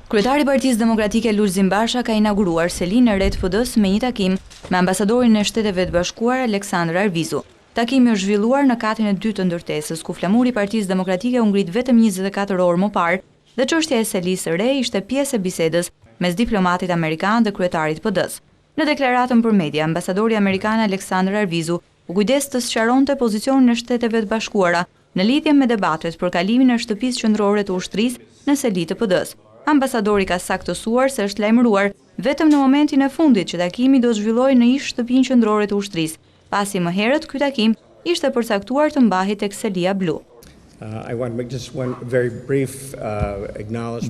Kryetari i Partisë Demokratike Lulzim Basha ka inauguruar selinë e re të PD-s me një takim me ambasadorin e Shteteve të Bashkuara Aleksandar Arvizu. Takimi është zhvilluar në katin e dytë të ndërtesës, ku flamuri i Partisë Demokratike u ngrit vetëm 24 orë më parë dhe çështja e selisë së re ishte pjesë e bisedës mes diplomatit amerikan dhe kryetarit PD-s. Në deklaratën për media, ambasadori amerikan Aleksandar Arvizu u kujdes të sqaronte pozicionin e Shteteve të Bashkuara në lidhje me debatet për kalimin e shtëpisë qendrore të ushtrisë në seli të PD-s. Ambasadori ka saktësuar se është lajmëruar vetëm në momentin e fundit që takimi do të zhvillojë në ish shtëpinë qendrore të ushtrisë, pasi më herët ky takim ishte përcaktuar të mbahej tek selia blu.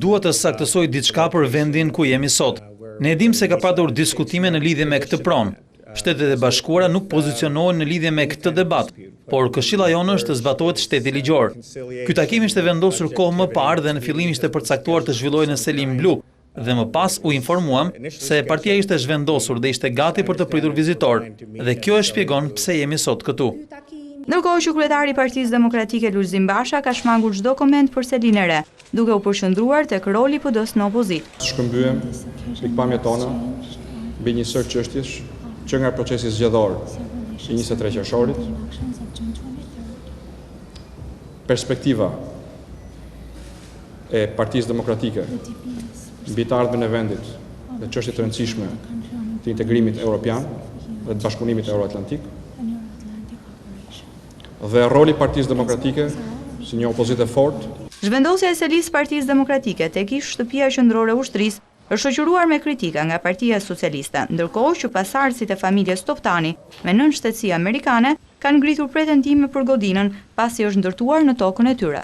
Dua të saktësoj diçka për vendin ku jemi sot. Ne dim se ka patur diskutime në lidhje me këtë pronë. Shtetet e Bashkuara nuk pozicionohen në lidhje me këtë debat, por këshilla jonë është të zbatohet shteti ligjor. Ky takim ishte vendosur kohë më parë dhe në fillim ishte përcaktuar të zhvillohej në selin blu, dhe më pas u informuam se partia ishte zhvendosur dhe ishte gati për të pritur vizitor, dhe kjo e shpjegon pse jemi sot këtu. Ndërkohë që kryetari i Partisë Demokratike Lulzim Basha ka shmangur çdo koment për selinë e re, duke u përqendruar tek roli i PD-s në opozitë. Shkëmbyem pikpamjet tona mbi një sër çështjesh që nga procesi zgjedhor i 23 qershorit, perspektiva e Partisë Demokratike mbi të ardhmen e vendit dhe çështjet të rëndësishme të integrimit evropian dhe të bashkëpunimit euroatlantik, dhe roli i Partisë Demokratike si një opozitë e fortë. Zhvendosja e selisë Partisë Demokratike tek ish shtëpia qendrore e ushtrisë është shoqëruar me kritika nga Partia Socialiste, ndërkohë që pasardhësit e familjes Toptani me nënshtetësi amerikane kanë ngritur pretendime për godinën pasi është ndërtuar në tokën e tyre.